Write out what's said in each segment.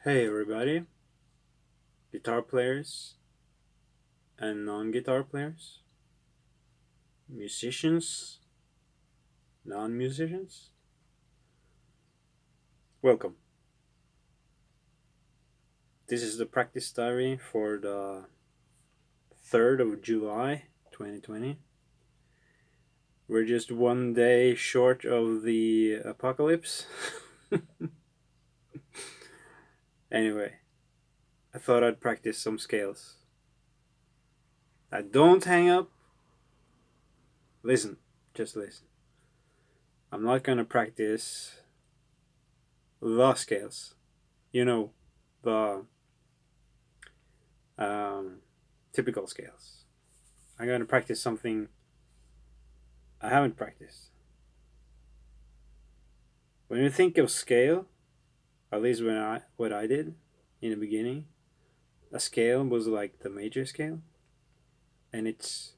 Hey everybody, guitar players and non-guitar players, musicians, non-musicians. Welcome. This is the practice diary for the 3rd of July 2020. We're just one day short of the apocalypse. Anyway, I thought I'd practice some scales. Don't hang up. Listen, just listen. I'm not gonna practice the scales. You know, the um, typical scales. I'm going to practice something I haven't practiced. When you think of scale, at least what I did in the beginning, a scale was like the major scale and its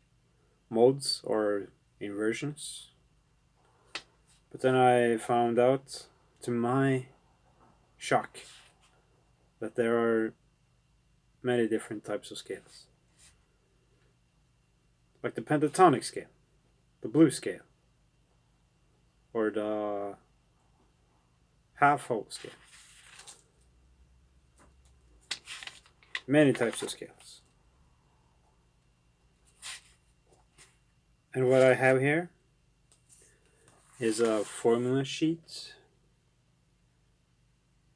modes or inversions. But then I found out, to my shock, that there are many different types of scales, like the pentatonic scale, the blues scale, or the half whole scale. Many types of scales. And what I have here is a formula sheet.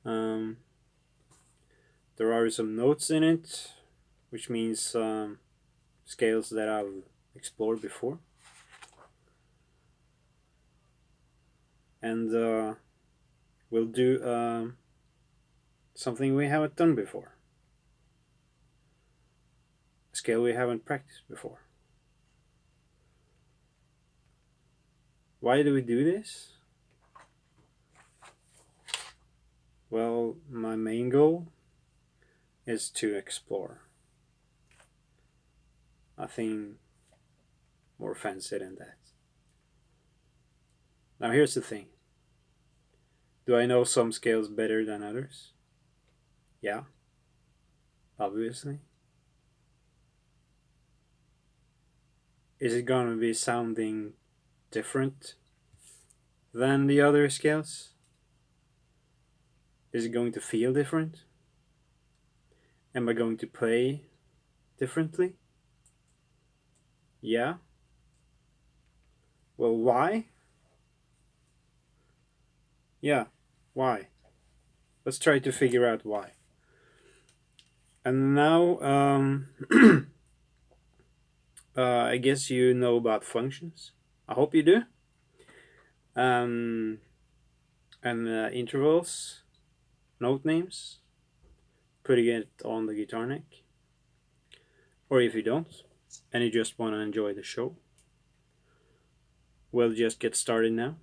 Um, there are some notes in it, which means scales that I've explored before. And we'll do something we haven't done before, a scale we haven't practiced before. Why do we do this? Well, my main goal is to explore. Nothing more fancy than that. Now, here's the thing. Do I know some scales better than others? Yeah, obviously. Is it going to be sounding different than the other scales? Is it going to feel different? Am I going to play differently? Yeah. Well, why? Yeah, why? Let's try to figure out why. And now, I guess you know about functions. I hope you do. Um, and intervals, note names, putting it on the guitar neck. Or if you don't, and you just want to enjoy the show, we'll just get started now.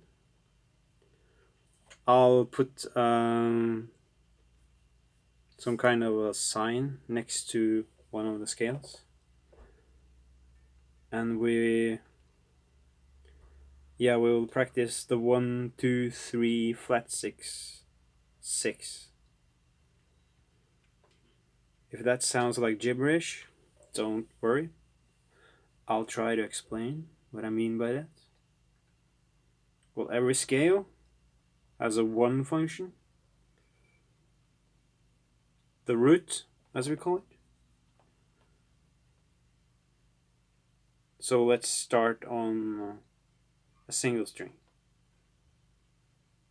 I'll put some kind of a sign next to one of the scales. And we will practice the 1, 2, 3, flat 6, 6. If that sounds like gibberish, don't worry. I'll try to explain what I mean by that. Well, every scale has a 1 function, the root, as we call it. So let's start on a single string,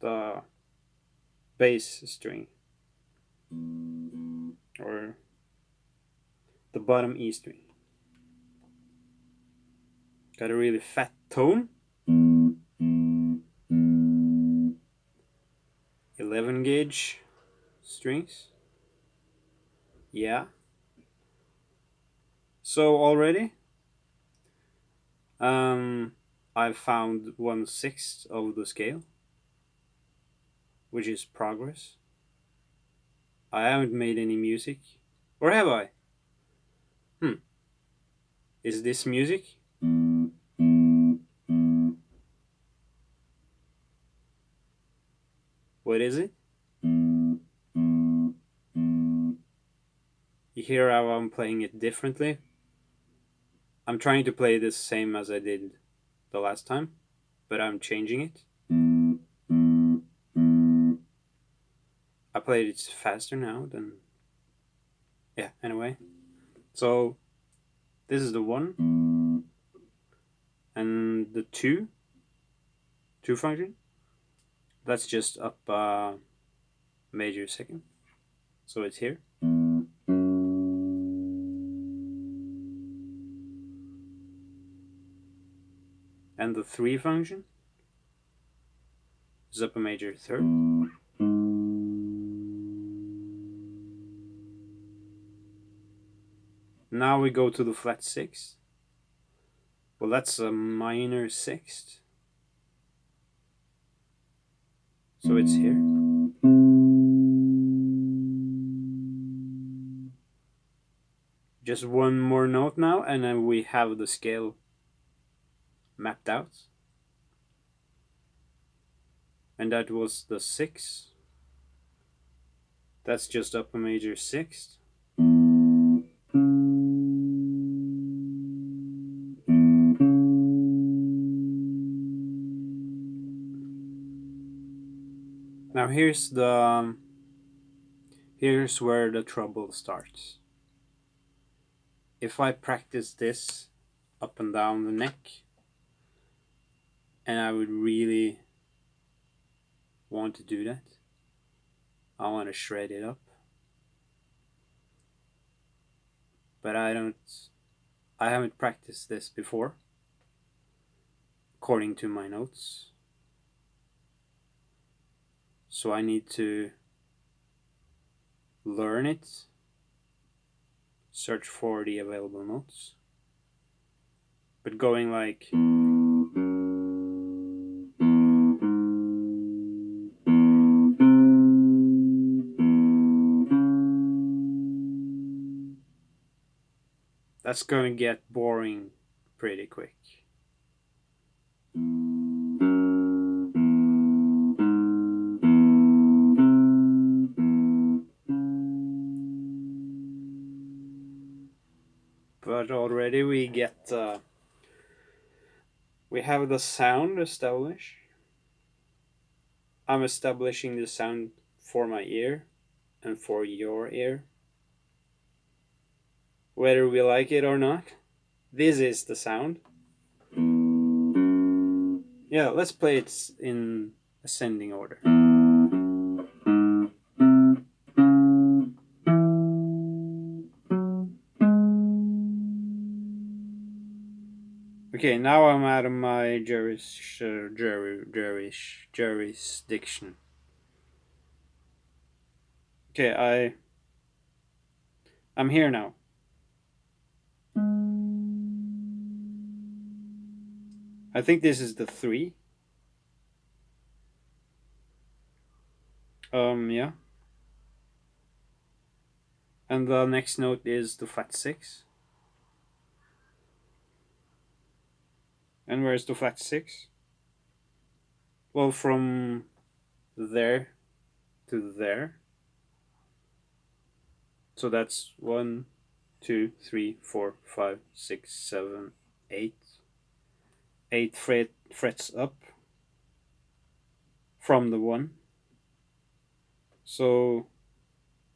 the bass string, or the bottom E string. Got a really fat tone. 11 gauge strings. Yeah. So already, I've found 1/6 of the scale, which is progress. I haven't made any music, or have I? Is this music? What is it? hear how I'm playing it differently. I'm trying to play this same as I did the last time, but I'm changing it. I played it faster now than... Yeah, anyway. So, this is the 1. And the 2 function. That's just up major second. So it's here. And the 3 function is up a major third. Now we go to the flat 6. Well, that's a minor sixth. So it's here. Just one more note now, and then we have the scale mapped out. And that was the 6. That's just up a major sixth. Now here's where the trouble starts. If I practice this up and down the neck, and I would really want to do that, I want to shred it up, but I haven't practiced this before, according to my notes. So I need to learn it, search for the available notes. But going like... that's gonna get boring pretty quick. But already we get... we have the sound established. I'm establishing the sound for my ear and for your ear. Whether we like it or not, this is the sound. Yeah, let's play it in ascending order. Okay, now I'm out of my jurisdiction. Okay, I'm here now. I think this is the 3. Yeah. And the next note is the flat 6. And where's the flat 6? Well, from there to there. So that's 1, 2, 3, 4, 5, 6, 7, 8. 8 frets up from the 1. So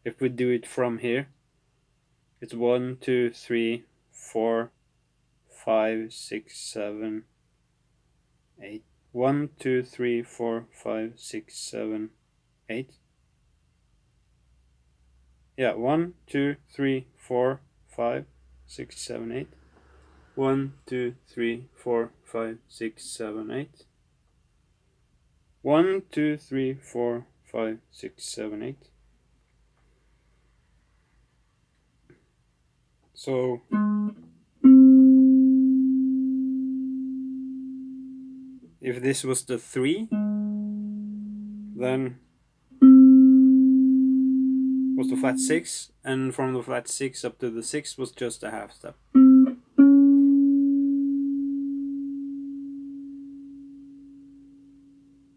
if we do it from here, it's 1, 2, 3, 4, 5, 6, 7, 8. 1, 2, 3, 4, 5, 6, 7, 8. Yeah, 1, 2, 3, 4, 5, 6, 7, 8. 1, 2, 3, 4, 5, 6, 7, 8. 1, 2, 3, 4, 5, 6, 7, 8. So if this was the 3, then was the flat 6, and from the flat 6 up to the 6 was just a half step.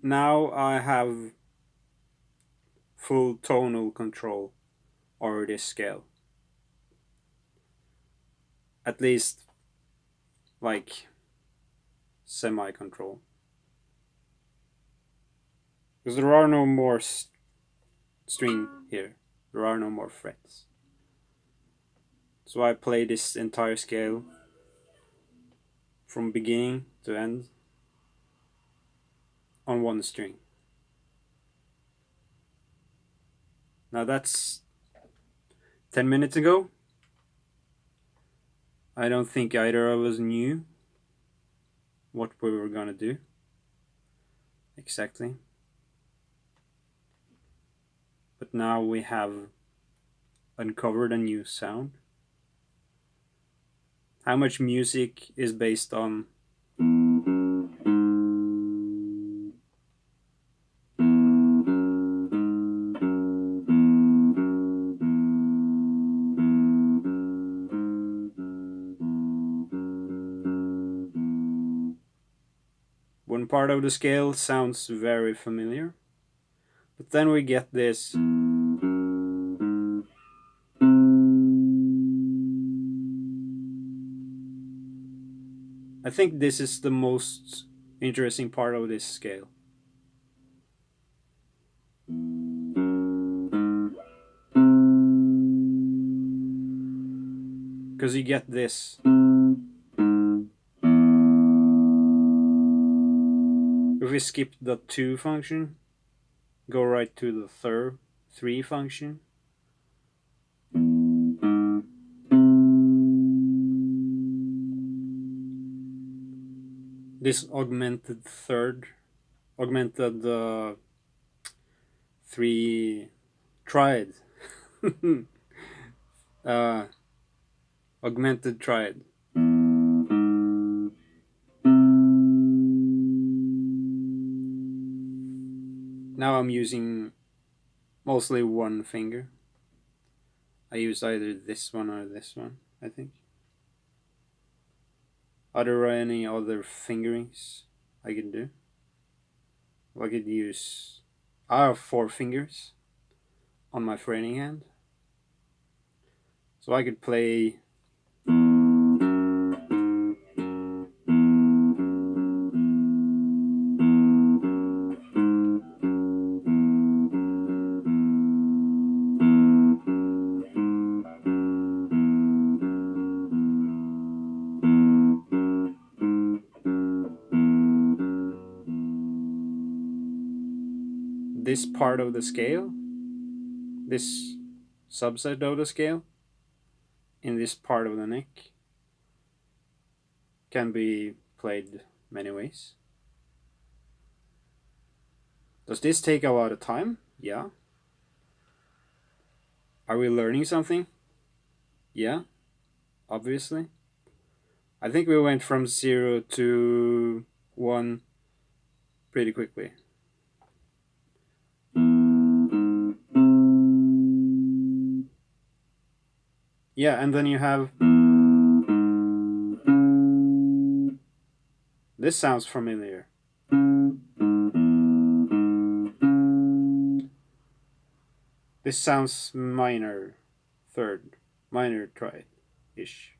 Now I have full tonal control over this scale. at least like semi control. Because there are no more string here. There are no more frets. So I play this entire scale from beginning to end on one string. Now that's 10 minutes ago. I don't think either of us knew what we were gonna do exactly. But now we have uncovered a new sound. How much music is based on one part of the scale sounds very familiar, but then we get this. I think this is the most interesting part of this scale. Because you get this. If we skip the 2 function, go right to the 3 function. This augmented 3 triad. Augmented triad. Now I'm using mostly one finger. I use either this one or this one, I think. Are there any other fingerings I can do? I could use. I have 4 fingers on my fretting hand. So I could play. This part of the scale, this subset of the scale, in this part of the neck, can be played many ways. Does this take a lot of time? Yeah. Are we learning something? Yeah, obviously. I think we went from 0 to 1 pretty quickly. Yeah, and then you have. This sounds familiar. This sounds minor third, minor triad ish.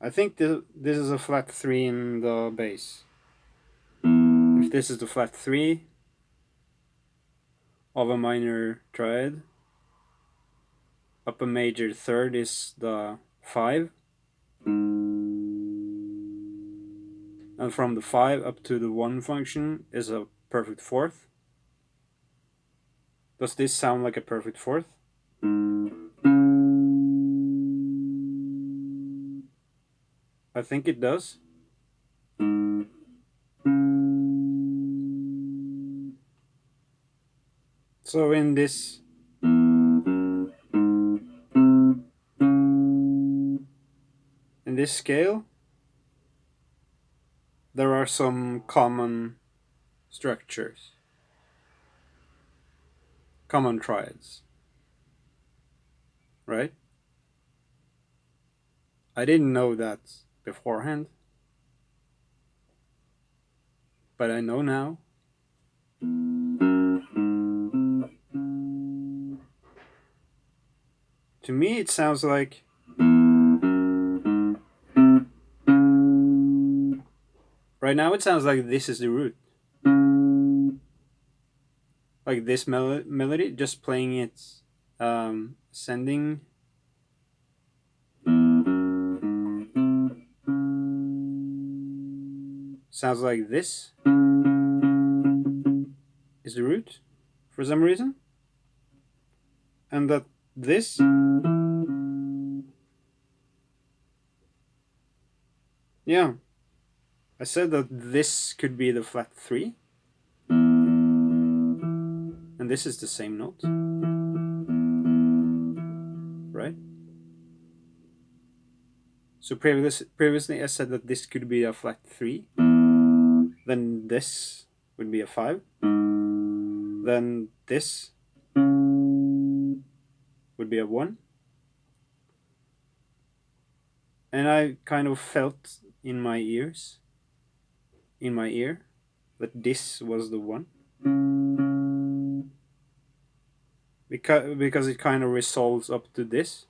I think this is a flat 3 in the bass. If this is the flat 3 of a minor triad, up a major third is the 5, and from the 5 up to the 1 function is a perfect fourth. Does this sound like a perfect fourth? I think it does. So in this scale, there are some common structures, common triads, right? I didn't know that beforehand, but I know now. To me, it sounds like right now. It sounds like this is the root, like this melody, just playing it, ascending. Sounds like this is the root for some reason, and that this yeah, I said that this could be the flat 3, and this is the same note, right? So previously I said that this could be a flat 3, then this would be a 5, then this would be a 1, and I kind of felt in my ear that this was the 1, because it kind of resolves up to this.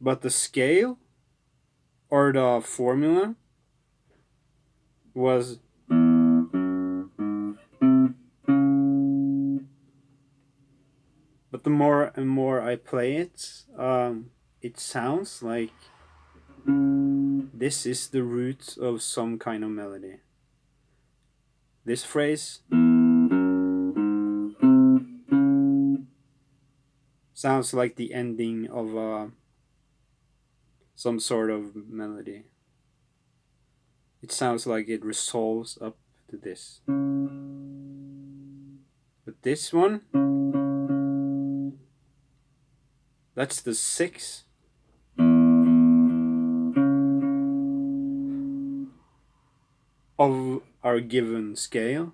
But the scale or the formula was but the more and more I play it, it sounds like this is the root of some kind of melody. This phrase sounds like the ending of some sort of melody. It sounds like it resolves up to this. But this one, that's the 6. Of our given scale.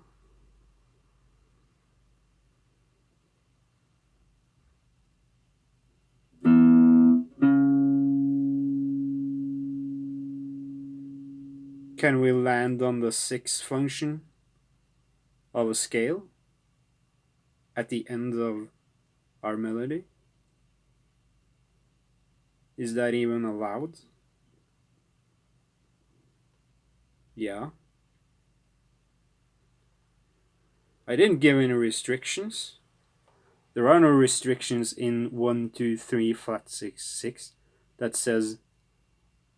Can we land on the 6th function of a scale at the end of our melody? Is that even allowed? Yeah. I didn't give any restrictions. There are no restrictions in 1, 2, 3, flat 6, 6 that says,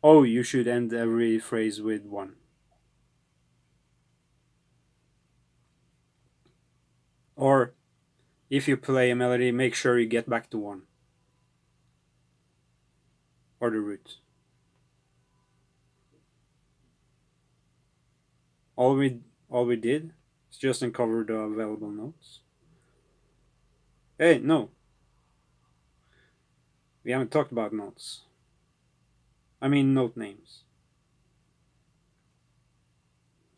oh, you should end every phrase with 1. Or if you play a melody, make sure you get back to 1. Or the root. All we did is just uncover the available notes. Hey, no. We haven't talked about notes. I mean note names.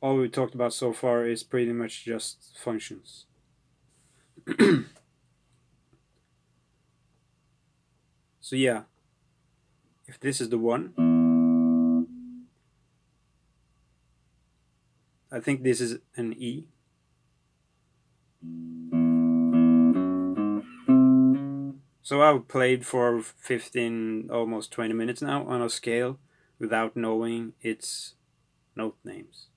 All we talked about so far is pretty much just functions. So yeah, if this is the 1, I think this is an E. So I've played for 15, almost 20 minutes now on a scale without knowing its note names.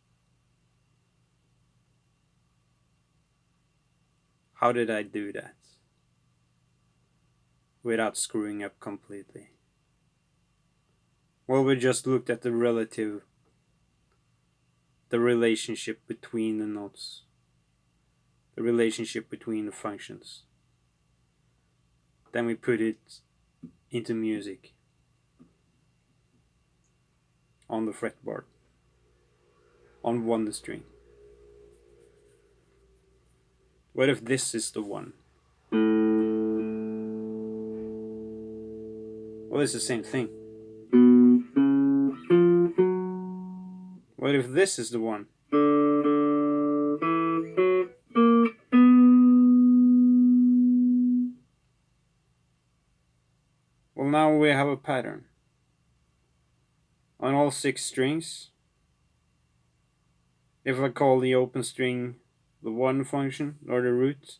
How did I do that? Without screwing up completely. Well, we just looked at the relationship between the notes, the relationship between the functions. Then we put it into music on the fretboard, on 1 string. What if this is the 1? Well, it's the same thing. What if this is the 1? Well, now we have a pattern. On all 6 strings, if I call the open string the one function or the root,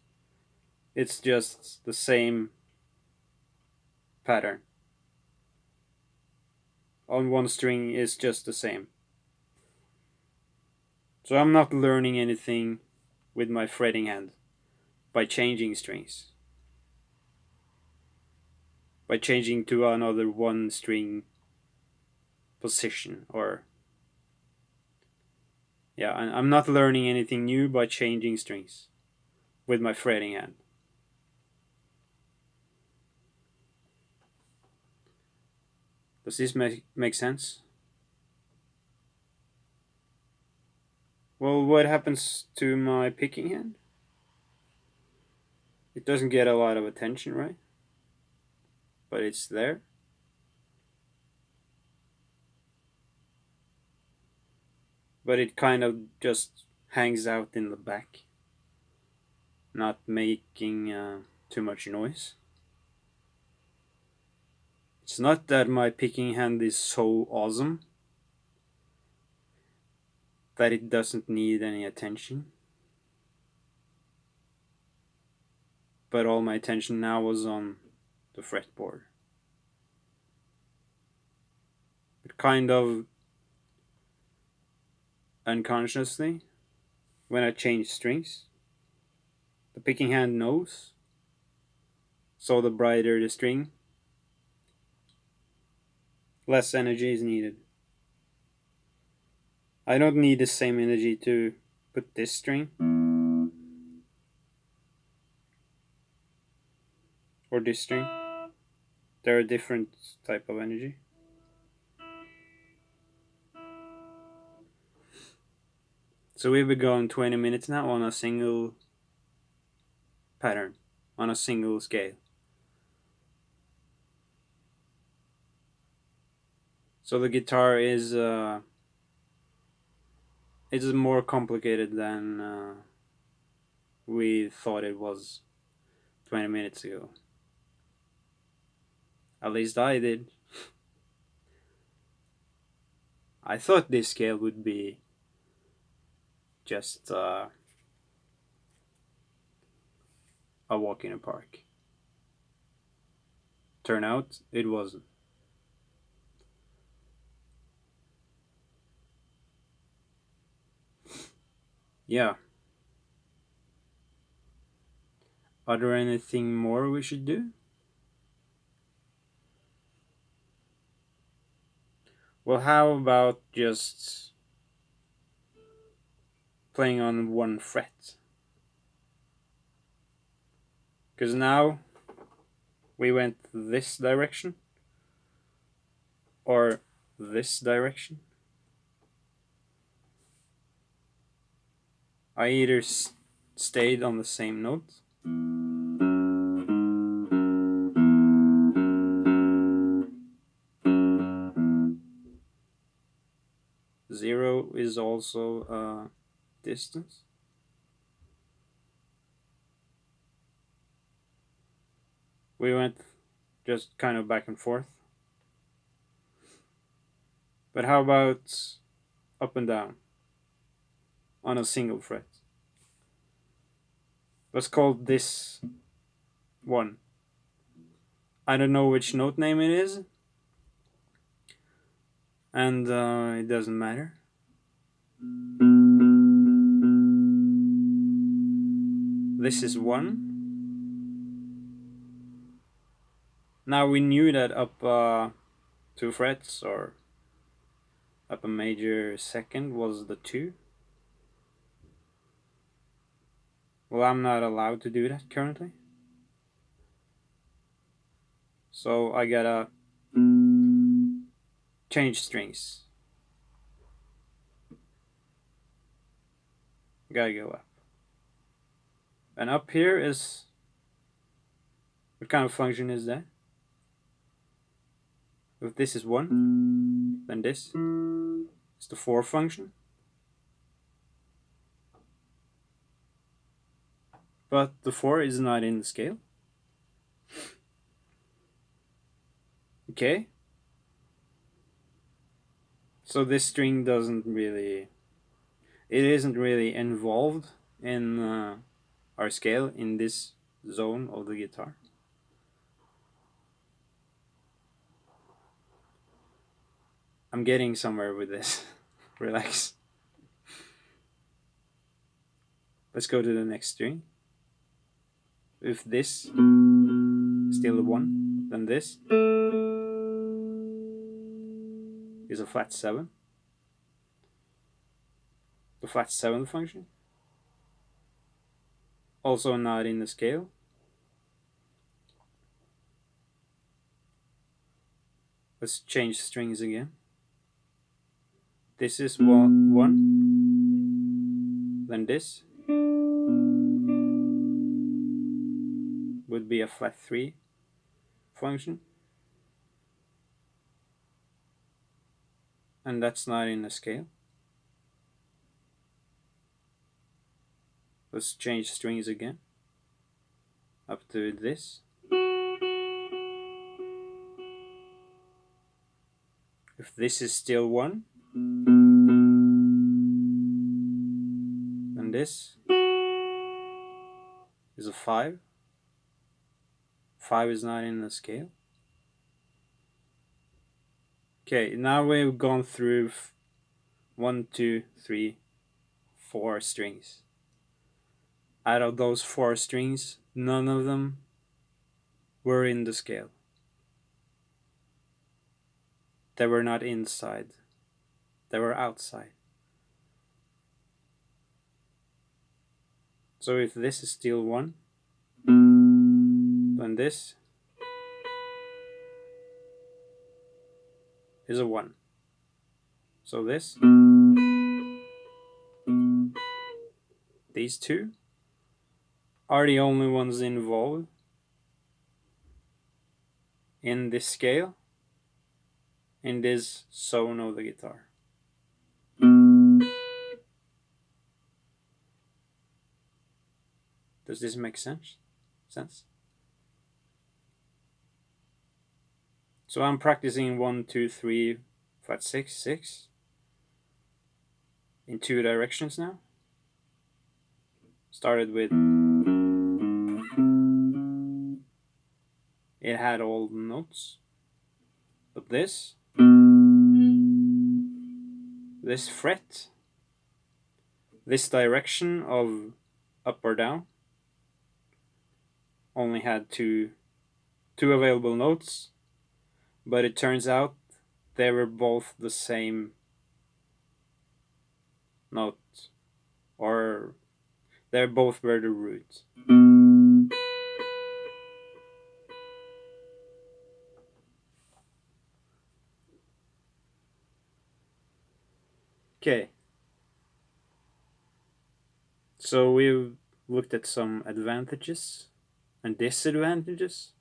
it's just the same pattern. On one string is just the same. So I'm not learning anything with my fretting hand by changing strings. By changing to another one string position, or yeah, I'm not learning anything new by changing strings with my fretting hand. Does this make sense? Well, what happens to my picking hand? It doesn't get a lot of attention, right? But it's there. But it kind of just hangs out in the back, not making too much noise. It's not that my picking hand is so awesome that it doesn't need any attention. But all my attention now was on the fretboard. But kind of unconsciously, when I change strings, the picking hand knows. So the brighter the string, less energy is needed. I don't need the same energy to put this string or this string. They're a different type of energy. So we've been going 20 minutes now on a single pattern, on a single scale. So the guitar is it's more complicated than we thought it was 20 minutes ago. At least I did. I thought this scale would be just a walk in a park. Turn out it wasn't. Yeah. Are there anything more we should do? Well, how about just playing on one fret? Because now we went this direction or this direction. I either stayed on the same note zero is also distance. We went just kind of back and forth. But how about up and down on a single fret? Let's call this one. I don't know which note name it is, and it doesn't matter. This is 1. Now we knew that up 2 frets or up a major second was the 2. Well, I'm not allowed to do that currently. So I gotta change strings. Gotta go up. And up here is... what kind of function is that? If this is 1, then this is the 4 function. But the 4 is not in the scale. Okay. So this string doesn't really... it isn't really involved in our scale in this zone of the guitar. I'm getting somewhere with this. Relax. Let's go to the next string. If this is still a 1, then this is a flat 7. The flat 7th function. Also not in the scale. Let's change strings again. This is 1. Then this would be a flat 3 function. And that's not in the scale. Let's change strings again. Up to this. If this is still 1, then this is a 5. 5 is not in the scale. Okay, now we've gone through 1, 2, 3, 4 strings. Out of those 4 strings, none of them were in the scale. They were not inside. They were outside. So if this is still 1, then this is a 1. So these two are the only ones involved in this scale, in this zone of the guitar. Does this make sense? So I'm practicing 1, 2, 3, flat 6, 6 in 2 directions now. Started with, it had all the notes, but this fret, this direction of up or down only had two available notes, but it turns out they were both the same note, or they both were the root. Okay, so we've looked at some advantages and disadvantages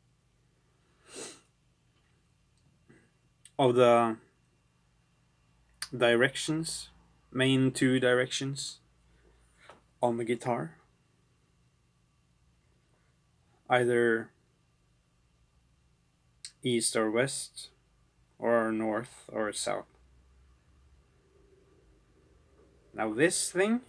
of the directions, main 2 directions on the guitar. Either east or west, or north or south. Now this thing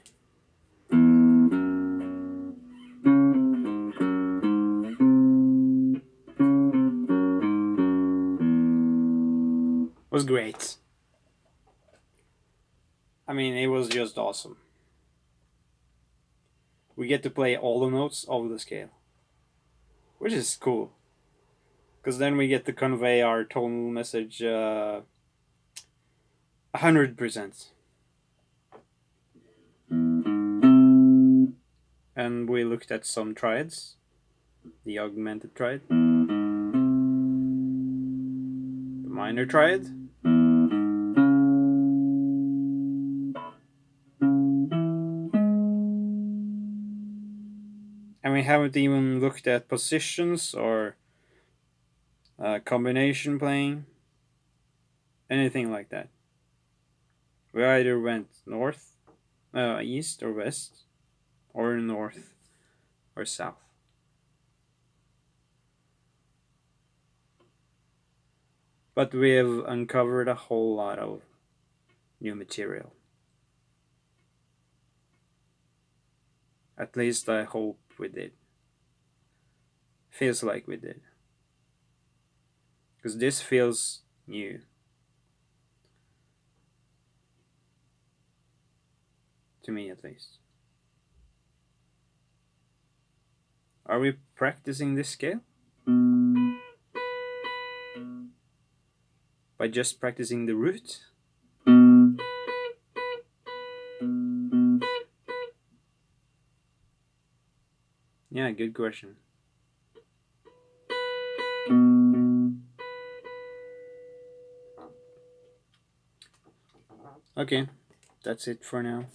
was great. I mean, it was just awesome. We get to play all the notes of the scale, which is cool, because then we get to convey our tonal message 100%. And we looked at some triads, the augmented triad, the minor triad, and we haven't even looked at positions or combination playing, anything like that. We either went north, east or west, or north or south. But we have uncovered a whole lot of new material. At least I hope we did. Feels like we did. Because this feels new. To me, at least. Are we practicing this scale? By just practicing the root? Yeah, good question. Okay, that's it for now.